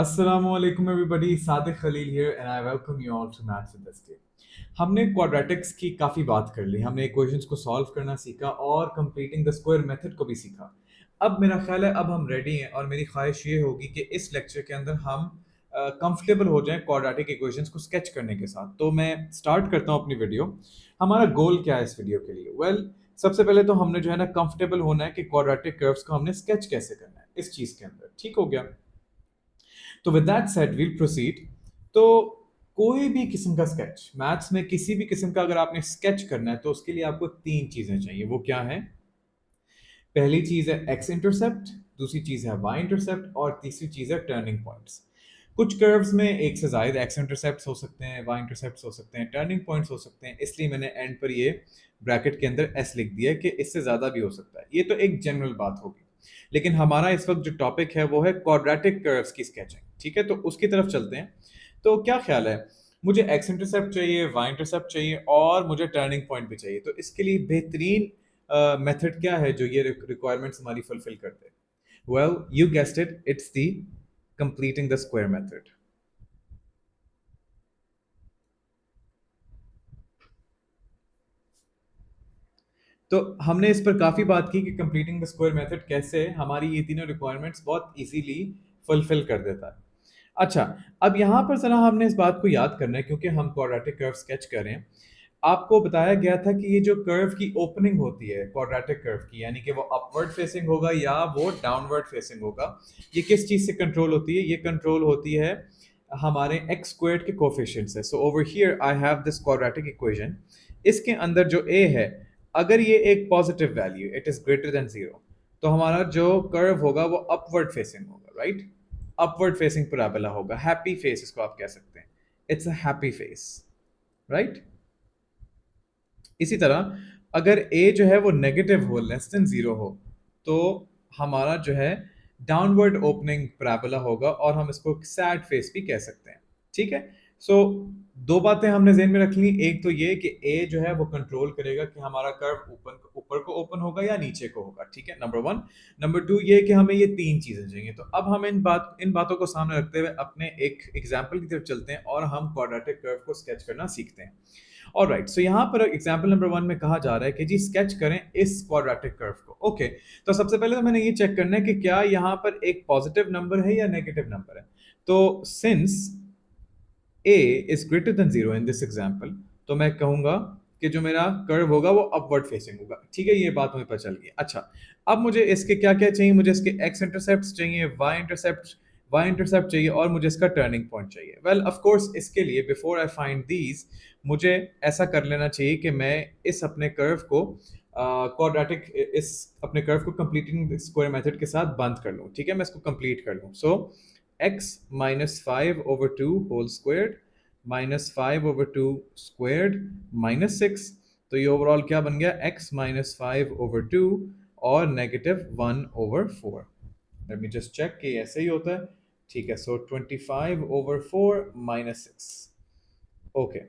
Assalamualaikum everybody, Sadiq Khalil here and I welcome you all to Maths with SK। हमने quadratics की काफ़ी बात कर ली, हमने इक्वेशंस को सॉल्व करना सीखा और कंप्लीटिंग द स्क्वायर मेथड को भी सीखा। अब मेरा ख्याल है अब हम रेडी हैं और मेरी ख्वाहिश ये होगी कि इस लेक्चर के अंदर हम कंफर्टेबल हो जाएं क्वाड्रेटिक इक्वेशंस को स्केच करने के साथ। तो मैं स्टार्ट करता हूं अपनी वीडियो। हमारा गोल क्या है इस वीडियो के लिए? सबसे पहले तो हमने जो है ना कंफर्टेबल होना है कि क्वाड्रेटिक कर्व्स को हमने स्केच कैसे करना है इस चीज़ के अंदर। ठीक हो गया? तो with that said we'll proceed. तो कोई भी किस्म का स्केच, मैथ्स में किसी भी किस्म का अगर आपने स्केच करना है तो उसके लिए आपको तीन चीजें चाहिए। वो क्या है? पहली चीज है एक्स इंटरसेप्ट, दूसरी चीज है वाई इंटरसेप्ट और तीसरी चीज है टर्निंग पॉइंट्स। कुछ कर्व्स में एक से ज्यादा एक्स इंटरसेप्ट्स हो सकते हैं, वाई इंटरसेप्ट्स हो सकते हैं, टर्निंग पॉइंट्स हो सकते हैं, इसलिए मैंने एंड पर ये ब्रैकेट के अंदर एस लिख दिया कि इससे ज्यादा भी हो सकता है। ये तो एक जनरल बात होगी, लेकिन हमारा इस वक्त जो टॉपिक है वो है क्वाड्रेटिक कर्व्स की स्केचिंग। ठीक है, तो उसकी तरफ चलते हैं। तो क्या ख्याल है? मुझे एक्स इंटरसेप्ट चाहिए, वाई इंटरसेप्ट चाहिए और मुझे टर्निंग पॉइंट भी चाहिए। तो इसके लिए बेहतरीन मेथड क्या है जो ये रिक्वायरमेंट्स हमारी फुलफिल करते हैं? Well, you guessed it, it's the completing the square method. तो हमने इस पर काफी बात की कि कंप्लीटिंग द स्क्वायर मेथड कैसे हमारी ये तीनों रिक्वायरमेंट्स बहुत इजीली फुलफिल कर देता है। अच्छा, अब यहाँ पर जरा हमने इस बात को याद करना है क्योंकि हम क्वाड्रेटिक कर्व स्केच कर रहे हैं। आपको बताया गया था कि ये जो कर्व की ओपनिंग होती है क्वाड्रेटिक कर्व की, यानी कि वो अपवर्ड फेसिंग होगा या वो डाउनवर्ड फेसिंग होगा, ये किस चीज से कंट्रोल होती है? ये कंट्रोल होती है हमारे एक्स स्क्वायर्ड के कोफिशिएंट से। So over here I have this quadratic equation. इसके अंदर जो ए है, अगर ये एक positive value, it is greater than zero, तो हमारा जो कर्व होगा वो अपवर्ड फेसिंग होगा, राइट? अपवर्ड फेसिंग पैराबोला होगा, हैप्पी फेस इसको आप कह सकते हैं। It's a happy face, right? इसी तरह अगर ए जो है वो नेगेटिव हो, लेस देन जीरो हो, तो हमारा जो है डाउनवर्ड ओपनिंग पैराबोला होगा और हम इसको सैड फेस भी कह सकते हैं। ठीक है, सो दो बातें हमने ज़हन में रख ली। एक तो ये कि ए जो है वो कंट्रोल करेगा कि हमारा कर्व ऊपर को ओपन होगा या नीचे को होगा। ठीक है, नंबर वन। नंबर टू ये कि हमें ये तीन चीजें चाहिए। तो अब हम इन बातों को सामने रखते हुए अपने एक एग्जाम्पल की तरफ चलते हैं और हम क्वाड्रेटिक कर्व को स्केच करना सीखते हैं। ऑलराइट, सो यहाँ पर एग्जांपल नंबर वन में कहा जा रहा है कि जी स्केच करें इस क्वाड्रेटिक कर्व को। ओके, तो सबसे पहले तो मैंने ये चेक करना है कि क्या यहाँ पर एक पॉजिटिव नंबर है या नेगेटिव नंबर है। तो since a is greater than zero in this example, तो मैं कहूंगा कि जो मेरा कर्व होगा वो अपवर्ड फेसिंग होगा। ठीक है, ये बात मुझे पता चल गई। अच्छा, अब मुझे इसके क्या क्या चाहिए? मुझे इसके एक्स इंटरसेप्ट चाहिए, वाई इंटरसेप्ट चाहिए और मुझे इसका टर्निंग पॉइंट चाहिए। वेल, ऑफ कोर्स इसके लिए बिफोर आई फाइंड दीज, मुझे ऐसा कर लेना चाहिए कि मैं इस अपने कर्व को क्वाड्रेटिक इस अपने कर्व को कंप्लीटिंग स्क्वायर मेथड के साथ बंद कर लूँ। ठीक है, मैं इसको कंप्लीट कर लूँ। So x minus five over two whole squared minus five over two squared minus six. तो ये ओवरऑल क्या बन गया? x minus five over two और negative one over four. Let me just check कि ऐसे ही होता है। ठीक है, so 25 over 4 minus 6। Okay,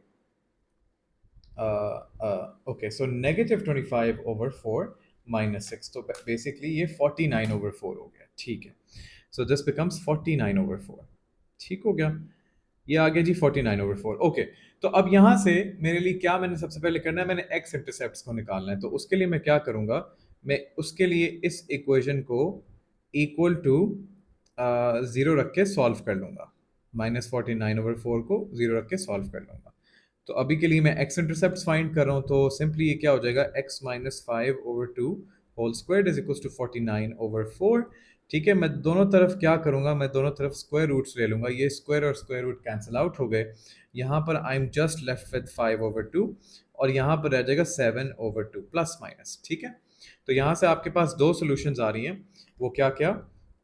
okay, so negative 25 over 4 minus 6, तो बेसिकली ये 49 ओवर 4 हो गया। ठीक है, सो दिस बिकम्स 49 ओवर 4। ठीक हो गया, ये आ गया जी 49 ओवर 4। ओके, तो अब यहाँ से मेरे लिए क्या मैंने सबसे पहले करना है? मैंने एक्स इंटरसेप्ट्स को निकालना है। तो उसके लिए मैं क्या करूँगा? मैं उसके लिए इस इक्वेशन को इक्वल टू ज़ीरो रख के सॉल्व कर लूँगा। माइनस 49 ओवर 4 को ज़ीरो रख के सॉल्व कर लूँगा। तो अभी के लिए मैं एक्स इंटरसेप्ट फाइंड कर रहा हूँ, तो सिंपली ये क्या हो जाएगा? X minus five over two whole square is equal to 49 over 4। ठीक है, मैं दोनों तरफ क्या करूंगा? मैं दोनों तरफ स्क्वायर रूट्स ले लूंगा। ये स्क्वायर और स्क्वायर रूट कैंसिल आउट हो गए। यहाँ पर I am just left with 5 over 2 और यहाँ पर रह जाएगा 7 ओवर 2 प्लस माइनस। ठीक है, तो यहाँ से आपके पास दो सॉल्यूशंस आ रही हैं। वो क्या क्या?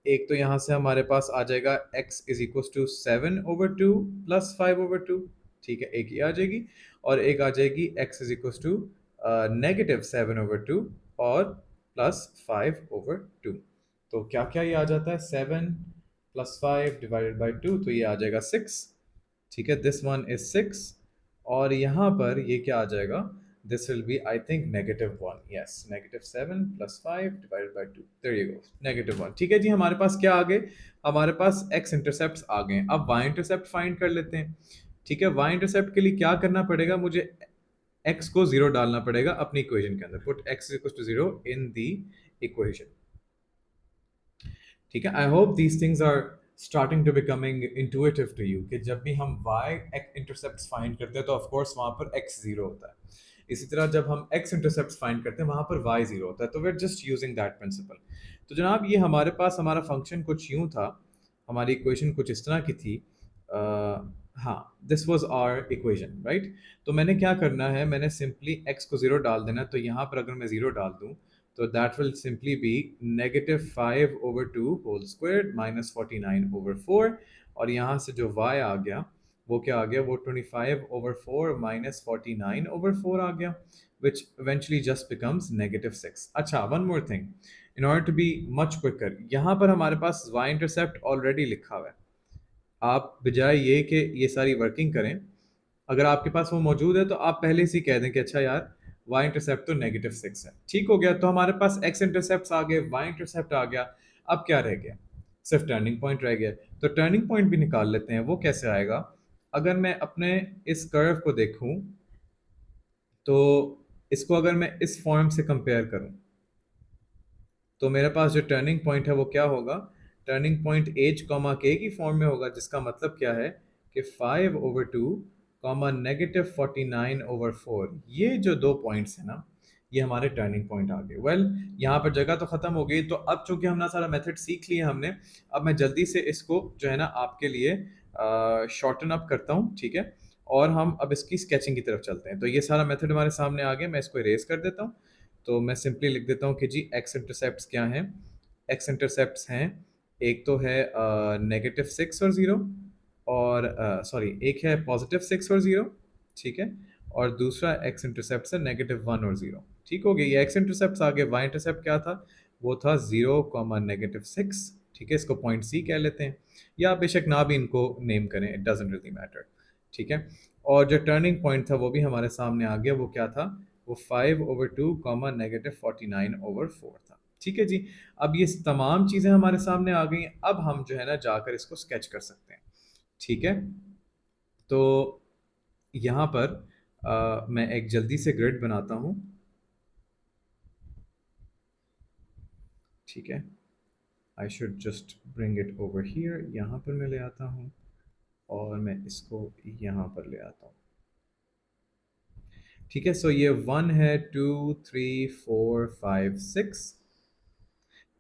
एक तो यहाँ से हमारे पास आ जाएगा x is equal to 7 over 2 plus 5 over 2। ठीक है, एक ये आ जाएगी और एक आ जाएगी x is equal to negative 7 over 2 और प्लस 5 ओवर 2। तो क्या क्या ये आ जाता है? 7 प्लस 5 डिवाइडेड बाई 2, तो ये आ जाएगा 6। ठीक है, दिस वन इज 6 और यहाँ पर ये क्या आ जाएगा? This will be, I think, -1. Yes, -7 + 5 / 2. There you go, -1. ठीक है जी, हमारे पास क्या आ गए? हमारे पास x इंटरसेप्ट आ गए। अब y इंटरसेप्ट फाइंड कर लेते हैं। ठीक है, y इंटरसेप्ट के लिए क्या करना पड़ेगा? मुझे x को 0 डालना पड़ेगा अपनी इक्वेशन के अंदर। Put x = 0 in the equation. ठीक है, I hope these things are starting to becoming intuitive to you कि जब भी हम y इंटरसेप्ट फाइंड करते हैं तो ऑफ कोर्स वहां पर x 0 होता है। इसी तरह जब हम x इंटरसेप्ट फाइंड करते हैं वहां पर y 0 होता है। तो we are just using that principle. तो जनाब, ये हमारे पास हमारा फंक्शन कुछ यूं था, हमारी इक्वेशन कुछ इस तरह की थी। हाँ, this was our equation, right. तो मैंने क्या करना है, मैंने सिंपली x को 0 डाल देना है। तो यहाँ पर अगर मैं 0 डाल दूँ तो that will simply be -5/2 whole squared -49/4। और यहाँ से जो y आ गया वो क्या आ गया? वो 25/4 -49/4 आ गया, which eventually just becomes -6। अच्छा, one more thing, in order to be much quicker, यहाँ पर हमारे पास y intercept already लिखा हुआ है। आप बजाय ये कि ये सारी वर्किंग करें, अगर आपके पास वो मौजूद है तो आप पहले से ही कह दें कि अच्छा यार, y इंटरसेप्ट तो -6 है। ठीक हो गया, तो हमारे पास x इंटरसेप्ट आ गए, y इंटरसेप्ट आ गया। अब क्या रह गया? सिर्फ टर्निंग पॉइंट रह गया। तो टर्निंग पॉइंट भी निकाल लेते हैं। वो कैसे आएगा? अगर मैं अपने इस कर्व को देखूं तो इसको अगर मैं इस फॉर्म से कंपेयर करूं तो मेरे पास जो टर्निंग पॉइंट है वो क्या होगा? Turning point h comma k की फॉर्म में होगा, जिसका मतलब क्या है कि 5/2 कॉमा -49/4, ये जो दो पॉइंट्स हैं ना, ये हमारे टर्निंग पॉइंट आ गए। वेल, यहाँ पर जगह तो ख़त्म हो गई। तो अब चूंकि हमने सारा मेथड सीख लिया हमने, अब मैं जल्दी से इसको जो है ना आपके लिए शॉर्टन अप करता हूँ। ठीक है, और हम अब इसकी स्केचिंग की तरफ चलते हैं। तो ये सारा मेथड हमारे सामने आ गया। मैं इसको इरेज कर देता हूँ। तो मैं सिंपली लिख देता हूँ कि जी एक्स इंटरसेप्ट्स क्या हैं? एक्स इंटरसेप्ट्स हैं, एक तो है -6 और 0, और सॉरी, एक है +6 और 0। ठीक है, और दूसरा एक्स इंटरसेप्ट है -1 और 0। ठीक हो गया, ये एक्स इंटरसेप्ट आ गए। वाई इंटरसेप्ट क्या था? वो था 0, -6। ठीक है, इसको पॉइंट सी कह लेते हैं, या बेशक ना भी इनको नेम करें, इट डजेंट रियली मैटर। ठीक है, और जो टर्निंग पॉइंट था वो भी हमारे सामने आ गया। वो क्या था? वो 5/2 -49/4 था। ठीक है जी, अब ये तमाम चीज़ें हमारे सामने आ गई हैं। अब हम जो है ना जाकर इसको स्केच कर सकते हैं। ठीक है, तो यहाँ पर मैं एक जल्दी से ग्रिड बनाता हूँ। ठीक है, I should just bring it over here. यहाँ पर मैं ले आता हूँ और मैं इसको यहाँ पर ले आता हूँ। ठीक है, सो ये 1 है, 2, 3, 4, 5, 6।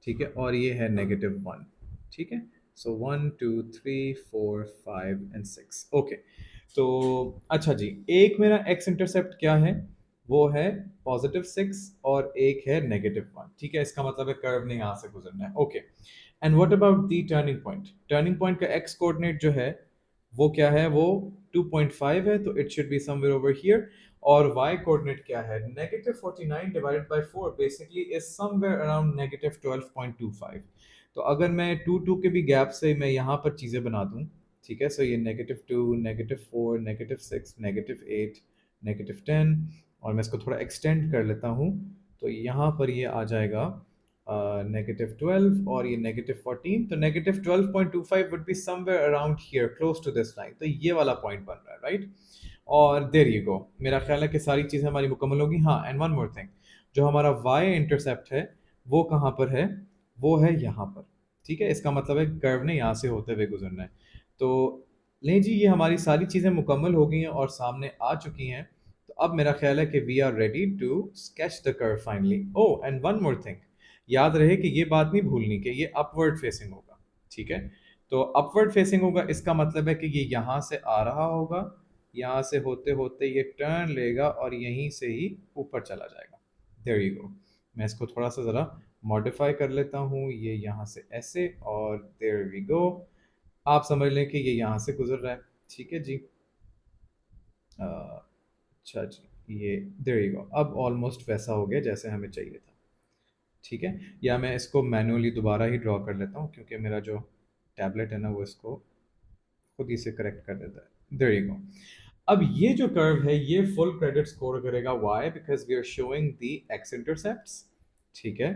ठीक है, और ये है -1। ठीक है, सो 1, 2, 3, 4, 5 एंड 6। ओके, तो अच्छा जी, एक मेरा x इंटरसेप्ट क्या है? वो है +6 और एक है -1। ठीक है, इसका मतलब है कर्व ने यहाँ से गुजरना है। Okay, and what about the turning point? Turning point का x कोऑर्डिनेट जो है वो क्या है? वो 2.5 है, तो it should be somewhere over here. और y कोऑर्डिनेट क्या है? -49 divided by 4 basically is somewhere around -12.25। तो अगर मैं 2 के भी गैप से मैं यहाँ पर चीज़ें बना दूँ, ठीक है, सो ये -2, -4, -6, -8, -10, और मैं इसको थोड़ा एक्सटेंड कर लेता हूँ। तो यहाँ पर ये आ जाएगा -12 और ये -14। तो -12.25 would be somewhere around here close to this line. तो ये वाला पॉइंट बन रहा है, राइट। और देयर यू गो, मेरा ख्याल है कि सारी चीज़ें हमारी मुकम्मल होगी। हाँ, एंड वन मोर थिंग, जो हमारा वाई इंटरसेप्ट है वो कहाँ पर है? वो है यहाँ पर। ठीक है, इसका मतलब है कर्व ने यहाँ से होते हुए गुजरना है। तो लें जी, ये हमारी सारी चीज़ें मुकम्मल हो गई हैं और सामने आ चुकी हैं। तो अब मेरा ख्याल है कि we are ready to sketch the curve finally. Oh, and one more thing, याद रहे कि ये बात नहीं भूलनी कि ये अपवर्ड फेसिंग होगा। ठीक है, तो अपवर्ड फेसिंग होगा, इसका मतलब है कि ये यहाँ से आ रहा होगा, यहाँ से होते होते ये टर्न लेगा और यहीं से ही ऊपर चला जाएगा। देयर यू गो, मैं इसको थोड़ा सा ज़रा मॉडिफाई कर लेता हूँ, ये यहाँ से ऐसे, और देयर वी गो, आप समझ लें कि ये यहाँ से गुजर रहा है। ठीक है जी, अच्छा जी, ये देयर यू गो, अब ऑलमोस्ट वैसा हो गया जैसे हमें चाहिए था। ठीक है, या मैं इसको मैनुअली दोबारा ही ड्रॉ कर लेता हूँ क्योंकि मेरा जो टैबलेट है ना वो इसको खुद ही से करेक्ट कर देता है। देयर यू गो, अब ये जो कर्व है ये फुल क्रेडिट स्कोर करेगा, why? Because we are showing the x intercepts, ठीक है?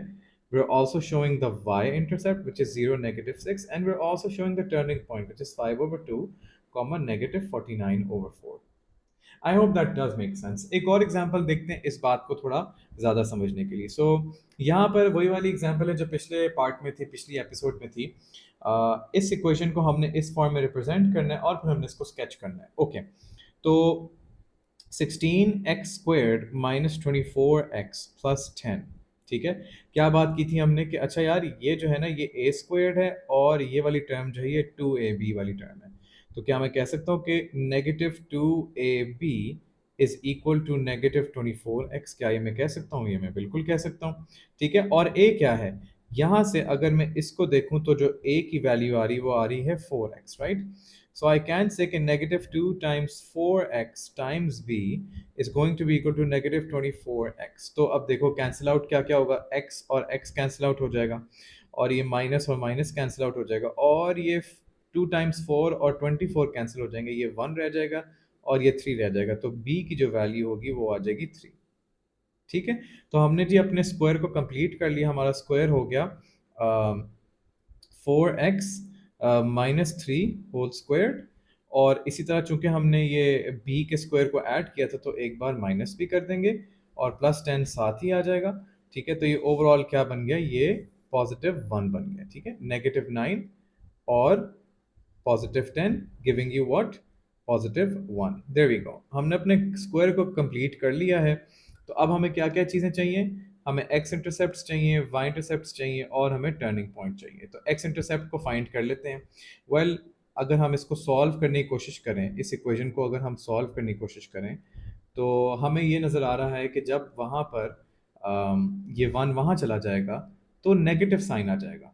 We are also showing the y intercept which is 0 -6, and we are also showing the turning point which is 5/2 comma -49/4। I hope that does make sense. एक और example देखते हैं इस बात को थोड़ा ज़्यादा समझने के लिए। सो यहाँ पर वही वाली एग्जाम्पल है जो पिछले पार्ट में थी, पिछली एपिसोड में थी। इस इक्वेशन को हमने इस फॉर्म में रिप्रेजेंट करना है और फिर हमने इसको स्केच करना है। ओके, तो 16x² -24x + 10, ठीक है? क्या बात की थी हमने कि अच्छा यार ये जो है ना ये a² है और ये वाली टर्म जो है ये 2ab वाली टर्म है। तो क्या मैं कह सकता हूँ कि -2ab is equal to -24x? क्या ये मैं कह सकता हूँ? ये मैं बिल्कुल कह सकता हूँ, ठीक है? और a क्या है? यहाँ से अगर मैं इसको देखूँ तो जो a की वैल्यू आ रही है वो आ रही है 4x, right? So I can say कि -2 times 4x times b is going to be equal to -24x। तो अब देखो कैंसिल आउट क्या क्या होगा, x और x कैंसिल आउट हो जाएगा और ये माइनस और माइनस कैंसिल आउट हो जाएगा और ये 2 टाइम्स 4 और 24 कैंसिल हो जाएंगे, ये 1 रह जाएगा और ये 3 रह जाएगा। तो b की जो वैल्यू होगी वो आ जाएगी 3, ठीक है? तो हमने जी अपने स्क्वायर को कंप्लीट कर लिया, हमारा स्क्वायर हो गया 4x -3 होल स्क्वायर। और इसी तरह चूंकि हमने ये b के स्क्वायर को ऐड किया था तो एक बार माइनस भी कर देंगे और +10 साथ ही आ जाएगा, ठीक है? तो ये ओवरऑल क्या बन गया, ये +1 बन गया, ठीक है? -9 और +10 giving you what, +1। There we go, हमने अपने स्क्वायर को कंप्लीट कर लिया है। तो अब हमें क्या क्या चीज़ें चाहिए? हमें एक्स इंटरसेप्ट्स चाहिए, वाई इंटरसेप्ट्स चाहिए और हमें टर्निंग पॉइंट चाहिए। तो एक्स इंटरसेप्ट को फाइंड कर लेते हैं। वेल अगर हम इसको सॉल्व करने की कोशिश करें, इस इक्वेशन को अगर हम सॉल्व करने की कोशिश करें तो हमें ये नज़र आ रहा है कि जब वहाँ पर ये 1 वहाँ चला जाएगा तो नेगेटिव साइन आ जाएगा।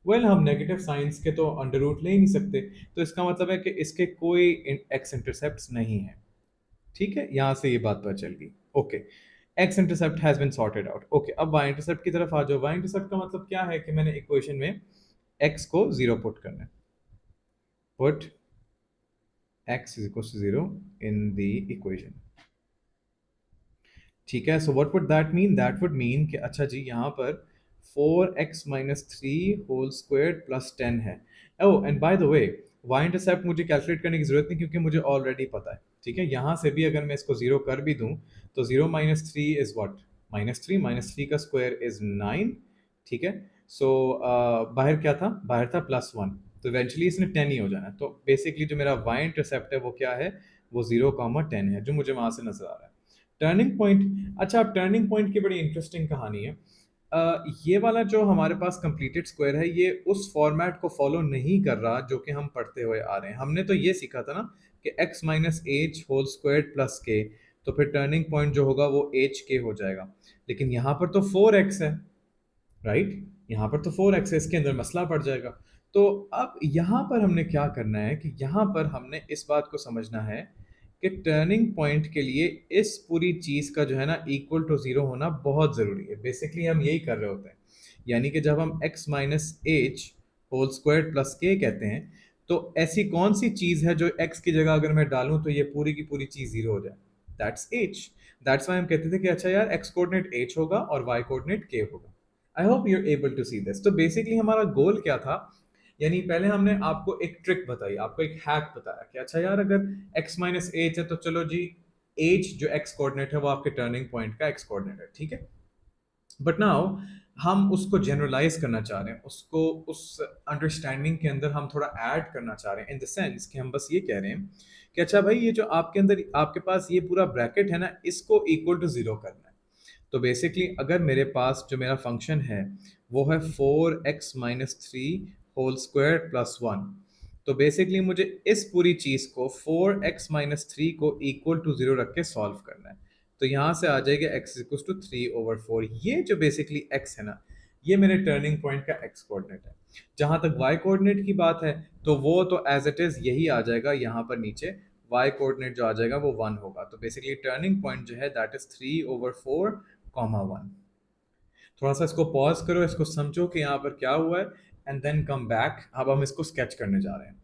वेल हम नेगेटिव साइंस के तो अंडर रूट ले ही नहीं सकते, तो इसका मतलब है कि इसके कोई एक्स इंटरसेप्ट्स नहीं है, ठीक है? यहां से ये बात पता चल गई। Okay, x intercept has been sorted out. Okay, अब वाई इंटरसेप्ट की तरफ आ जाओ। वाई इंटरसेप्ट का मतलब क्या है कि मैंने इक्वेशन में एक्स को 0 पुट करना है। Put x is equal to 0 in the equation, ठीक है? So what would that mean? That would mean कि अच्छा जी यहाँ पर 4x - 3 होल स्क्वायर + 10 है। Oh and by the way, y intercept मुझे कैलकुलेट करने की जरूरत नहीं क्योंकि मुझे ऑलरेडी पता है, ठीक है? यहाँ से भी अगर मैं इसको 0 कर भी दूं तो 0 - 3 इज व्हाट, -3 -3 का स्क्वायर इज 9, ठीक है? सो बाहर क्या था? बाहर था +1, तो इवेंचुअली इसने 10 ही हो जाना है। तो बेसिकली जो मेरा वाई इंटरसेप्ट है वो क्या है? वो 0, 10 है जो मुझे वहां से नजर आ रहा है। टर्निंग पॉइंट, अच्छा अब टर्निंग पॉइंट की बड़ी इंटरेस्टिंग कहानी है। ये वाला जो हमारे पास कंप्लीटेड स्क्वायर है ये उस फॉर्मेट को फॉलो नहीं कर रहा जो कि हम पढ़ते हुए आ रहे हैं। हमने तो ये सीखा था ना कि x - h whole square + k, तो फिर टर्निंग पॉइंट जो होगा वो hk हो जाएगा। लेकिन यहाँ पर तो 4x है, राइट? यहाँ पर तो 4x है, इसके अंदर मसला पड़ जाएगा। तो अब यहाँ पर हमने क्या करना है कि यहाँ पर हमने इस बात को समझना है कि टर्निंग पॉइंट के लिए इस पूरी चीज का जो है ना इक्वल टू 0 होना बहुत जरूरी है। बेसिकली हम यही कर रहे होते हैं, यानी कि जब हम x - h whole square + k कहते हैं तो ऐसी कौन सी चीज है जो x की जगह अगर मैं डालूं तो ये पूरी की पूरी चीज 0 हो जाए? That's h। दैट्स वाई हम कहते थे कि अच्छा यार x कोऑर्डिनेट h होगा और y कोऑर्डिनेट k होगा। I hope you are able to see this. तो बेसिकली हमारा गोल क्या था, यानी पहले हमने आपको एक ट्रिक बताई, आपको एक हैक बताया कि अच्छा यार अगर x - h है तो चलो जी h जो x कोऑर्डिनेट है वो आपके टर्निंग पॉइंट का x कोऑर्डिनेट है, ठीक है? बट नाउ हम उसको जनरलाइज करना चाह रहे हैं, उसको उस अंडरस्टैंडिंग के अंदर हम थोड़ा ऐड करना चाह रहे हैं, इन द सेंस कि हम बस ये कह रहे हैं कि अच्छा भाई ये जो आपके अंदर आपके पास ये पूरा ब्रैकेट है ना इसको इक्वल टू 0 करना है। तो बेसिकली अगर मेरे पास जो मेरा फंक्शन है वो है 4x - 3 होल स्क्वायर + 1, तो बेसिकली मुझे इस पूरी चीज को 4x - 3 को इक्वल टू 0 रख के सॉल्व करना है। तो यहाँ से आ जाएगा x = 3/4। ये जो बेसिकली x है ना ये मेरे टर्निंग पॉइंट का x कोऑर्डिनेट है। जहां तक y कोऑर्डिनेट की बात है तो वो तो एज इट इज यही आ जाएगा, यहाँ पर नीचे y कोऑर्डिनेट जो आ जाएगा वो 1 होगा। तो बेसिकली टर्निंग पॉइंट जो है दैट इज 3/4, 1। थोड़ा सा इसको पॉज करो, इसको समझो कि यहाँ पर क्या हुआ है, एंड देन कम बैक। अब हम इसको स्केच करने जा रहे हैं।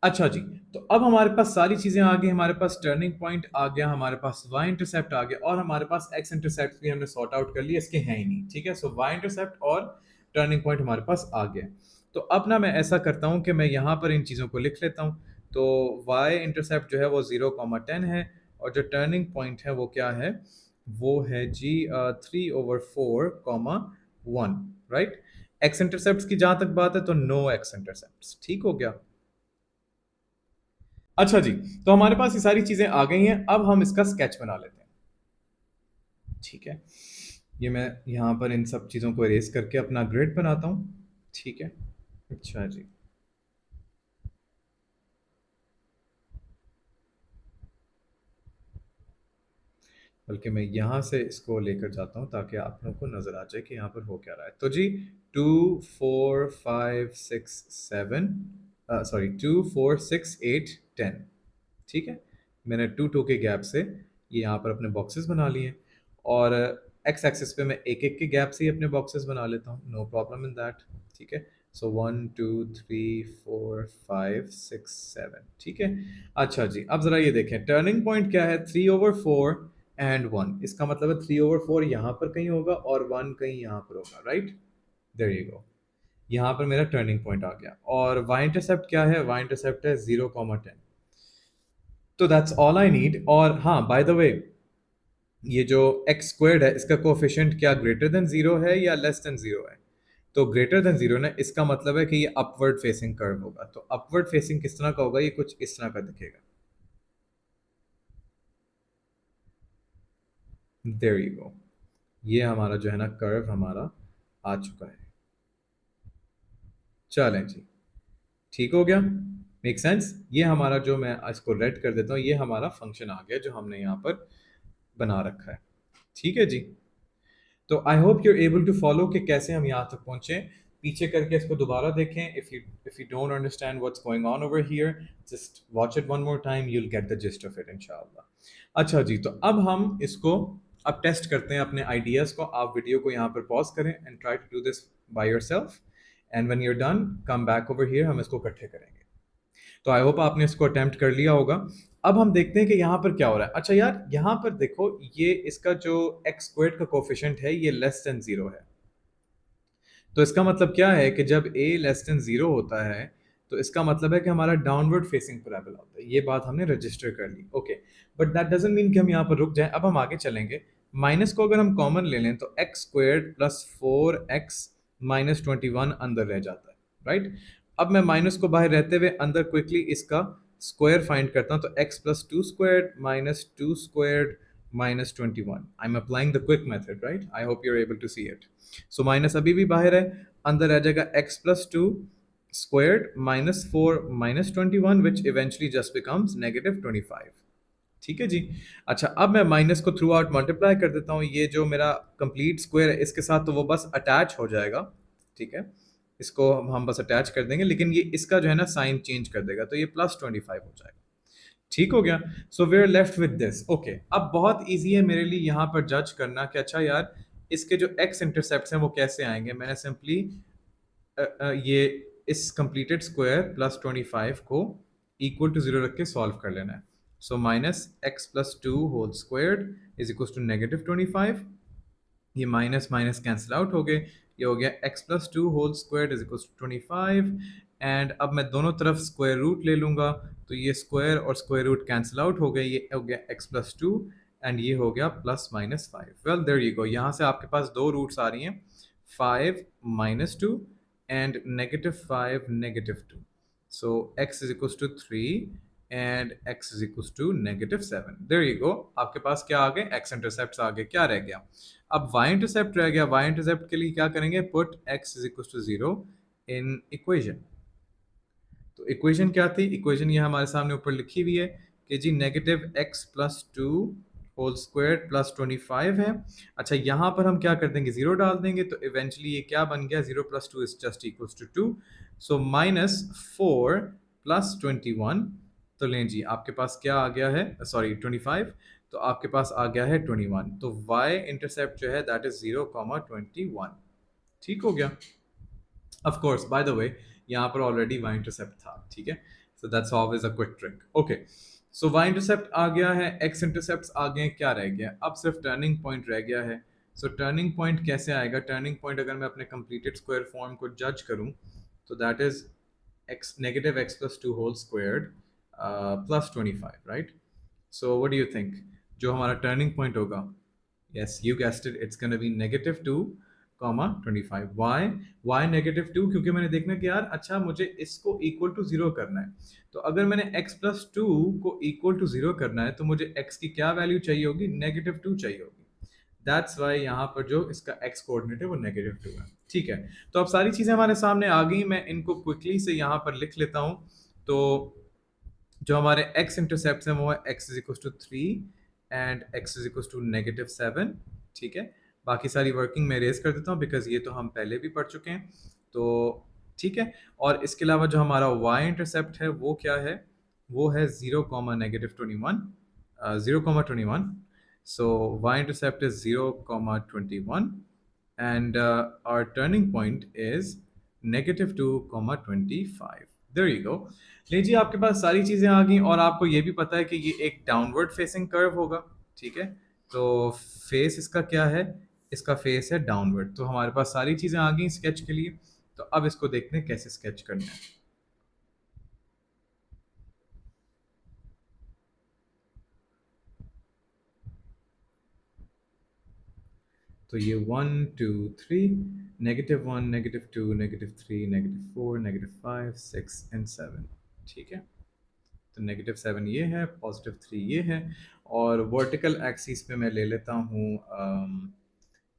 अच्छा जी, तो अब हमारे पास सारी चीज़ें आ गई, हमारे पास टर्निंग पॉइंट आ गया, हमारे पास वाई इंटरसेप्ट आ गया और हमारे पास एक्स इंटरसेप्ट भी हमने सॉर्ट आउट कर लिया, इसके हैं ही नहीं, ठीक है। सो वाई इंटरसेप्ट और टर्निंग पॉइंट हमारे पास आ गया। तो अब ना मैं ऐसा करता हूँ कि मैं यहाँ पर इन चीज़ों को लिख लेता हूँ। तो वाई इंटरसेप्ट जो है वो 0,10 है और जो टर्निंग पॉइंट है वो क्या है, वो है जी 3/4, 1, राइट। एक्स इंटरसेप्ट की जहाँ तक बात है तो नो एक्स इंटरसेप्ट, ठीक हो गया। अच्छा जी, तो हमारे पास ये सारी चीजें आ गई हैं, अब हम इसका स्केच बना लेते हैं, ठीक है। ये मैं यहाँ पर इन सब चीज़ों को इरेज करके अपना ग्रिड बनाता हूँ, ठीक है। अच्छा जी, बल्कि मैं यहाँ से इसको लेकर जाता हूँ ताकि आप लोगों को नज़र आ जाए कि यहाँ पर हो क्या रहा है। तो जी 2, 4, 5, 6, 7, सॉरी 2, 4, 6, 8, 10, ठीक है। मैंने 2 2 के गैप से ये यहाँ पर अपने बॉक्सेस बना लिए और एक्स एक्सिस पे मैं एक एक के गैप से ही अपने बॉक्सेस बना लेता हूँ, नो प्रॉब्लम इन दैट, ठीक है। सो 1, 2, 3, 4, 5, 6, 7, ठीक है। अच्छा जी, अब ज़रा ये देखें टर्निंग पॉइंट क्या है, 3/4 एंड 1, इसका मतलब है 3/4 यहाँ पर कहीं होगा और 1 कहीं यहाँ पर होगा, राइट। देयर यू गो, यहाँ पर मेरा टर्निंग पॉइंट आ गया। और वाई इंटरसेप्ट क्या है, वाई इंटरसेप्ट है 0,10। तो दैट्स ऑल आई नीड। और हाँ, बाय द वे, ये जो एक्स स्क्वायर्ड है इसका कोफिशिएंट क्या ग्रेटर देन जीरो है या लेस देन जीरो है। तो ग्रेटर देन जीरो ना, इसका मतलब है कि ये अपवर्ड फेसिंग कर्व होगा। तो अपवर्ड फेसिंग किस तरह का होगा, ये कुछ इस तरह का दिखेगा। देयर यू गो, ये हमारा जो है ना कर्व हमारा आ चुका है। चलें जी, ठीक हो गया, मेक सेंस। ये हमारा जो, मैं इसको रेड कर देता हूँ, ये हमारा फंक्शन आ गया जो हमने यहाँ पर बना रखा है, ठीक है जी। तो I hope you are able to follow कि कैसे हम यहाँ तक पहुंचे। पीछे करके इसको दोबारा देखें, if you don't understand what's going on over here, just watch it one more time, you will get the gist of it इंशाल्लाह। अच्छा जी, तो अब हम इसको अब टेस्ट करते हैं अपने आइडियाज़ को। आप वीडियो को यहाँ पर पॉज करें and try to do this by yourself, and when you are done come back over here, हम इसको इकट्ठे करेंगे। तो आई होप आपने इसको अटेम्प्ट कर लिया होगा। अब हम देखते हैं कि यहाँ पर क्या हो रहा है। अच्छा यार, यहाँ पर देखो, ये इसका जो एक्स स्क्वायर्ड का कोफिशिएंट है ये लेस देन जीरो है। तो इसका मतलब क्या है कि जब a लेस देन जीरो होता है तो इसका मतलब है कि हमारा डाउनवर्ड फेसिंग पैराबोला होता है। ये बात हमने रजिस्टर कर ली, okay. But that doesn't mean कि हम यहाँ पर रुक जाएं, अब हम आगे चलेंगे। माइनस को अगर हम कॉमन ले लें तो एक्स स्क्वायर्ड प्लस 4x-21 अंदर रह जाता है, राइट। अब मैं माइनस को बाहर रहते हुए अंदर क्विकली इसका स्क्वायर फाइंड करता हूँ। तो x+2² -2² -21, I am applying the quick method, right. I hope you are able to see it. So minus अभी भी बाहर है, अंदर रह जाएगा x+2² -4 -21 which eventually just becomes -25, ठीक है जी। अच्छा, अब मैं माइनस को थ्रू आउट मल्टीप्लाई कर देता हूँ, ये जो मेरा कंप्लीट स्क्वायर है इसके साथ तो वो बस अटैच हो जाएगा, ठीक है। इसको हम बस अटैच कर देंगे, लेकिन ये इसका जो है ना साइन चेंज कर देगा, तो ये +25 हो जाएगा, ठीक हो गया। So we are left with this, okay. अब बहुत इजी है मेरे लिए यहाँ पर जज करना कि अच्छा यार, इसके जो एक्स इंटरसेप्ट हैं वो कैसे आएंगे। मैंने सिंपली ये इस कंप्लीटेड स्क्वायर +25 को इक्वल टू जीरो रख के सॉल्व कर लेना है। So -x+2 whole squared is equal to -25। ये माइनस माइनस कैंसिल आउट हो गए, ये हो गया x+2 whole squared is equal to 25। And अब मैं दोनों तरफ स्क्वायर रूट ले लूँगा, तो ये स्क्वायर और स्क्वायर रूट कैंसिल आउट हो गए, ये हो गया x+2 एंड ये हो गया +-5। वेल देयर यू गो, यहाँ से आपके पास दो रूट्स आ रही हैं, 5-2 and -5-2। So x is equal to 3 and x is equal to -7। There you go, आपके पास क्या आ गए, x इंटरसेप्ट आ गए। क्या रह गया, अब y इंटरसेप्ट रह गया। y इंटरसेप्ट के लिए क्या करेंगे, put x is equal to 0 in equation. तो इक्वेशन क्या थी, इक्वेशन ये हमारे सामने ऊपर लिखी हुई है कि जी -x+2 होल स्क्वायर +25 है। अच्छा, यहाँ पर हम क्या कर देंगे, जीरो डाल देंगे, तो इवेंचुअली ये क्या बन गया, 0+2 is just equal to 2। So -4 + 21, तो लें जी आपके पास क्या आ गया है, सॉरी 25, तो आपके पास आ गया है 21। तो y इंटरसेप्ट जो है दैट इज 0,21, ठीक हो गया। ऑफ कोर्स बाय द वे, यहाँ पर ऑलरेडी y इंटरसेप्ट था, ठीक है। So that's always a quick trick. Okay. So y intercept आ गया है, x इंटरसेप्ट आ गए हैं, क्या रह गया? अब सिर्फ टर्निंग पॉइंट रह गया है. सो टर्निंग पॉइंट कैसे आएगा? टर्निंग पॉइंट अगर मैं अपने कंप्लीटेड स्क्वायर फॉर्म को जज करूं तो that is x negative x plus 2 whole squared plus 25, right? So what do you think? जो हमारा टर्निंग पॉइंट होगा, yes, you guessed it, it's going to be negative 2 comma 25. Why negative 2? क्योंकि मैंने देखना कि यार अच्छा मुझे इसको इक्वल टू जीरो करना है. तो अगर मैंने x प्लस टू को इक्वल टू जीरो करना है तो मुझे x की क्या वैल्यू चाहिए होगी? नेगेटिव 2 चाहिए होगी. दैट्स वाई यहाँ पर जो इसका x कोऑर्डिनेट है वो नेगेटिव 2 है. ठीक है, तो अब सारी चीज़ें हमारे सामने आ गई. मैं इनको क्विकली से यहाँ पर लिख लेता हूँ. तो जो हमारे x इंटरसेप्ट हैं वो है x is equal to 3 and x is equal to negative 7. ठीक है, बाकी सारी वर्किंग मैं रेज कर देता हूँ बिकॉज ये तो हम पहले भी पढ़ चुके हैं. तो ठीक है, और इसके अलावा जो हमारा y इंटरसेप्ट है वो क्या है? वो है 0 comma negative 21, 0 comma 21. So y intercept is 0 comma 21 and our turning point is negative 2 comma 25. There you go. ले जी, आपके पास सारी चीज़ें आ गई और आपको ये भी पता है कि ये एक डाउनवर्ड फेसिंग कर्व होगा. ठीक है, तो फेस इसका क्या है? इसका फेस है डाउनवर्ड. तो हमारे पास सारी चीज़ें आ गई स्केच के लिए. तो अब इसको देखते हैं कैसे स्केच करना है. तो ये 1 2 3, negative 1 negative 2 negative 3 negative 4 negative 5 6 and 7. ठीक है, तो नेगेटिव 7 ये है, पॉजिटिव 3 ये है. और वर्टिकल एक्सिस पे मैं ले लेता हूँ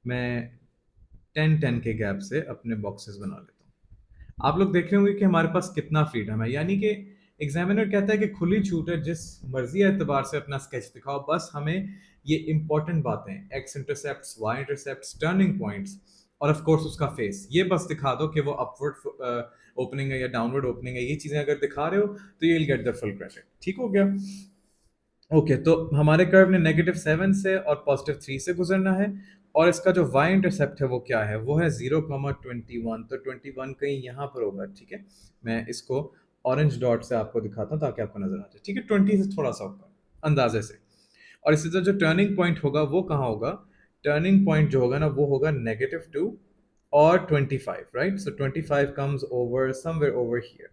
मैं 10 के गैप से अपने बॉक्सेस बना लेता हूँ. आप लोग देख रहे होंगे कि हमारे पास कितना फ्रीडम है, यानी कि एग्जामिनर कहता है कि खुली छूट है, जिस मर्जी एतबार से अपना स्केच दिखाओ, बस हमें ये इंपॉर्टेंट बातें, x intercepts, y intercepts, turning points और ऑफ कोर्स उसका फेस, ये बस दिखा दो कि वो अपवर्ड ओपनिंग है या डाउनवर्ड ओपनिंग है. ये चीज़ें अगर दिखा रहे हो तो you will get the full credit. ठीक हो गया? ओके, तो हमारे कर्व ने नेगेटिव 7 से और पॉजिटिव 3 से गुजरना है. और इसका जो y इंटरसेप्ट है वो क्या है? वो है 0 कॉमा 21. तो 21 कहीं यहाँ पर होगा. ठीक है, मैं इसको ऑरेंज डॉट से आपको दिखाता हूँ ताकि आपको नजर आ जाए. ठीक है, 20 से थोड़ा सा ऊपर अंदाजे से. और इसी तरह जो टर्निंग पॉइंट होगा वो कहाँ होगा? टर्निंग पॉइंट जो होगा ना वो होगा नेगेटिव 2 और 25, right? So 25 comes over somewhere over here.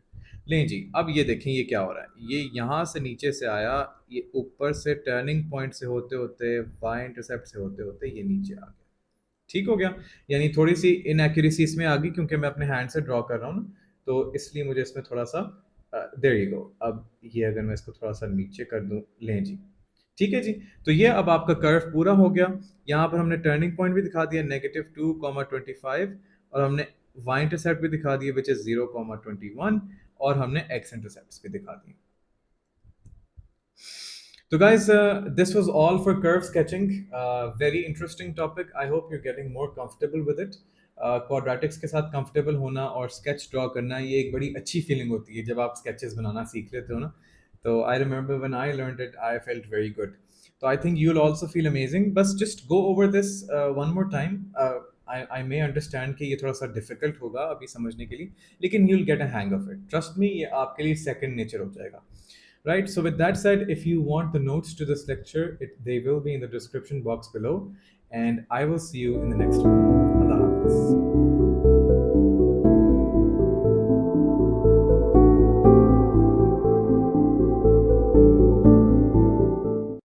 लें जी, अब ये देखें ये क्या हो रहा है. ये यहाँ से नीचे से आया, ये ऊपर से टर्निंग पॉइंट से होते होते वाई इंटरसेप्ट से होते होते ये नीचे आ गया. ठीक हो गया, यानी थोड़ी सी इनएक्यूरेसी इसमें आ गई क्योंकि मैं अपने हैंड से ड्रॉ कर रहा हूँ ना, तो इसलिए मुझे इसमें थोड़ा सा देयर यू गो. अब ये अगर मैं इसको थोड़ा सा नीचे कर दूं, लें जी. ठीक है जी, तो ये अब आपका कर्व पूरा हो गया. यहाँ पर हमने टर्निंग पॉइंट भी दिखा दिया नेगेटिव 2 कॉमा 25, और हमने वाई इंटरसेप्ट भी दिखा दिया विच इज 0 कॉमा 21, और हमने एक्स इंटरसेप्ट भी दिखा दिए. So guys, this was all for curve sketching. Very interesting topic. I hope you're getting more comfortable with it. Quadratics के साथ comfortable होना और sketch draw करना ये एक बड़ी अच्छी feeling होती है जब आप sketches बनाना सीख लेते हो ना. तो I remember when I learned it, I felt very good. So I think you'll also feel amazing. But just go over this one more time. I may understand कि ये थोड़ा सा difficult होगा अभी समझने के लिए, लेकिन you'll get a hang of it. Trust me, ये आपके लिए second nature हो जाएगा. Right, so with that said, if you want the notes to this lecture, they will be in the description box below, and I will see you in the next one. Allah Hafiz.